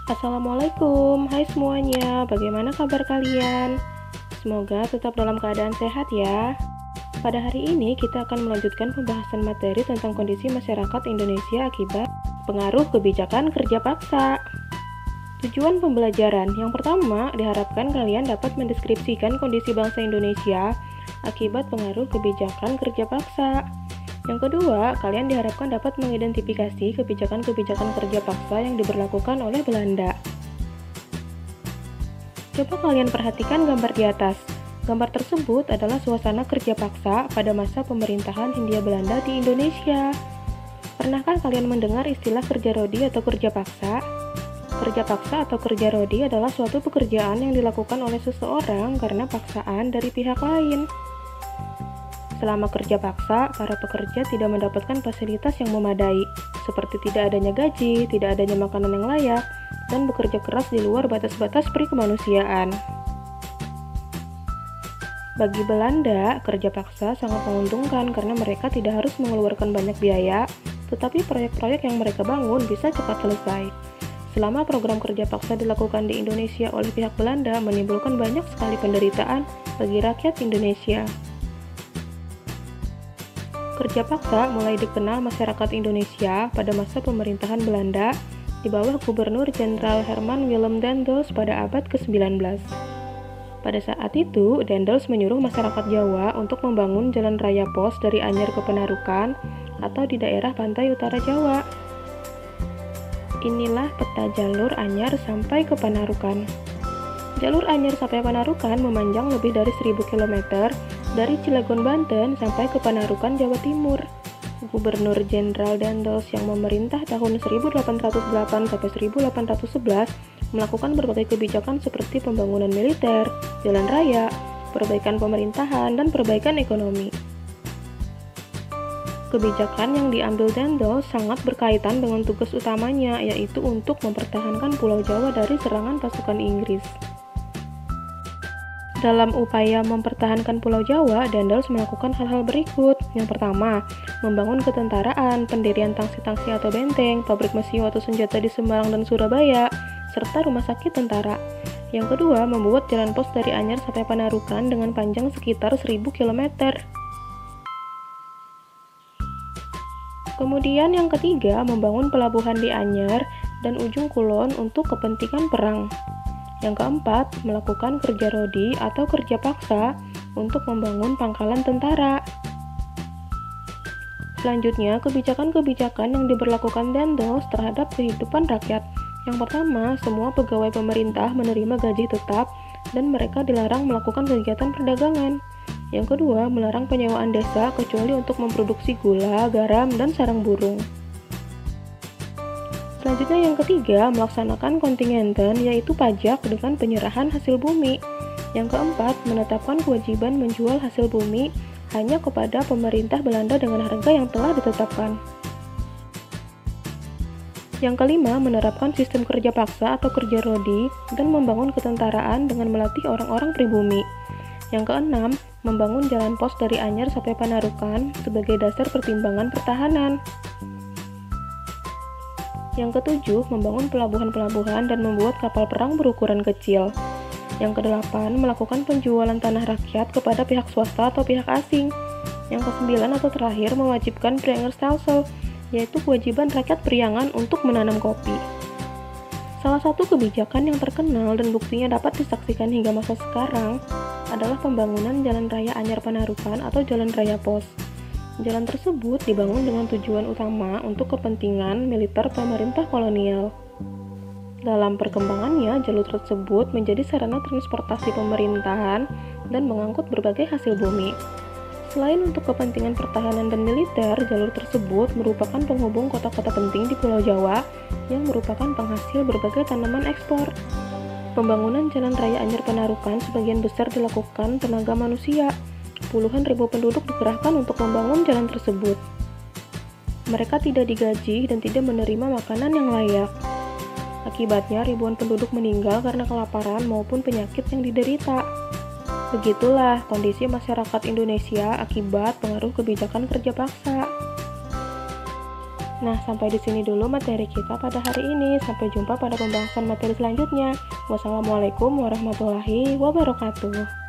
Assalamualaikum, hai semuanya, bagaimana kabar kalian? Semoga tetap dalam keadaan sehat ya. Pada hari ini kita akan melanjutkan pembahasan materi tentang kondisi masyarakat Indonesia akibat pengaruh kebijakan kerja paksa. Tujuan pembelajaran yang pertama, diharapkan kalian dapat mendeskripsikan kondisi bangsa Indonesia akibat pengaruh kebijakan kerja paksa. Yang kedua, kalian diharapkan dapat mengidentifikasi kebijakan-kebijakan kerja paksa yang diberlakukan oleh Belanda. Coba kalian perhatikan gambar di atas. Gambar tersebut adalah suasana kerja paksa pada masa pemerintahan Hindia Belanda di Indonesia. Pernahkah kalian mendengar istilah kerja rodi atau kerja paksa? Kerja paksa atau kerja rodi adalah suatu pekerjaan yang dilakukan oleh seseorang karena paksaan dari pihak lain. Selama kerja paksa, para pekerja tidak mendapatkan fasilitas yang memadai, seperti tidak adanya gaji, tidak adanya makanan yang layak, dan bekerja keras di luar batas-batas perikemanusiaan. Bagi Belanda, kerja paksa sangat menguntungkan karena mereka tidak harus mengeluarkan banyak biaya, tetapi proyek-proyek yang mereka bangun bisa cepat selesai. Selama program kerja paksa dilakukan di Indonesia oleh pihak Belanda, menimbulkan banyak sekali penderitaan bagi rakyat Indonesia. Kerja paksa mulai dikenal masyarakat Indonesia pada masa pemerintahan Belanda di bawah Gubernur Jenderal Herman Willem Daendels pada abad ke-19. Pada saat itu, Daendels menyuruh masyarakat Jawa untuk membangun jalan raya pos dari Anyer ke Panarukan atau di daerah pantai utara Jawa. Inilah peta jalur Anyer sampai ke Panarukan. Jalur Anyer sampai Panarukan memanjang lebih dari 1000 km dari Cilegon, Banten sampai ke Panarukan, Jawa Timur. Gubernur Jenderal Daendels yang memerintah tahun 1808 sampai 1811 melakukan berbagai kebijakan seperti pembangunan militer, jalan raya, perbaikan pemerintahan, dan perbaikan ekonomi. Kebijakan yang diambil Daendels sangat berkaitan dengan tugas utamanya, yaitu untuk mempertahankan Pulau Jawa dari serangan pasukan Inggris. Dalam upaya mempertahankan Pulau Jawa, Daendels melakukan hal-hal berikut. Yang pertama, membangun ketentaraan, pendirian tangsi-tangsi atau benteng, pabrik mesin atau senjata di Semarang dan Surabaya, serta rumah sakit tentara. Yang kedua, membuat jalan pos dari Anyer sampai Panarukan dengan panjang sekitar 1000 km. Kemudian yang ketiga, membangun pelabuhan di Anyer dan Ujung Kulon untuk kepentingan perang. Yang keempat, melakukan kerja rodi atau kerja paksa untuk membangun pangkalan tentara. Selanjutnya, kebijakan-kebijakan yang diberlakukan Daendels terhadap kehidupan rakyat. Yang pertama, semua pegawai pemerintah menerima gaji tetap dan mereka dilarang melakukan kegiatan perdagangan. Yang kedua, melarang penyewaan desa kecuali untuk memproduksi gula, garam, dan sarang burung. Selanjutnya yang ketiga, melaksanakan kontingenten yaitu pajak dengan penyerahan hasil bumi. Yang keempat, menetapkan kewajiban menjual hasil bumi hanya kepada pemerintah Belanda dengan harga yang telah ditetapkan. Yang kelima, menerapkan sistem kerja paksa atau kerja rodi dan membangun ketentaraan dengan melatih orang-orang pribumi. Yang keenam, membangun jalan pos dari Anyer sampai Panarukan sebagai dasar pertimbangan pertahanan. Yang ketujuh, membangun pelabuhan-pelabuhan dan membuat kapal perang berukuran kecil. Yang kedelapan, melakukan penjualan tanah rakyat kepada pihak swasta atau pihak asing. Yang kesembilan atau terakhir, mewajibkan Prengerstelsel, yaitu kewajiban rakyat Priangan untuk menanam kopi. Salah satu kebijakan yang terkenal dan buktinya dapat disaksikan hingga masa sekarang adalah pembangunan Jalan Raya Anyer Panarukan atau Jalan Raya Pos. Jalan tersebut dibangun dengan tujuan utama untuk kepentingan militer pemerintah kolonial. Dalam perkembangannya, jalur tersebut menjadi sarana transportasi pemerintahan dan mengangkut berbagai hasil bumi. Selain untuk kepentingan pertahanan dan militer, jalur tersebut merupakan penghubung kota-kota penting di Pulau Jawa yang merupakan penghasil berbagai tanaman ekspor. Pembangunan Jalan Raya Anyer Panarukan sebagian besar dilakukan tenaga manusia. Puluhan ribu penduduk dikerahkan untuk membangun jalan tersebut. Mereka tidak digaji dan tidak menerima makanan yang layak. Akibatnya, ribuan penduduk meninggal karena kelaparan maupun penyakit yang diderita. Begitulah kondisi masyarakat Indonesia akibat pengaruh kebijakan kerja paksa. Nah, sampai di sini dulu materi kita pada hari ini. Sampai jumpa pada pembahasan materi selanjutnya. Wassalamualaikum warahmatullahi wabarakatuh.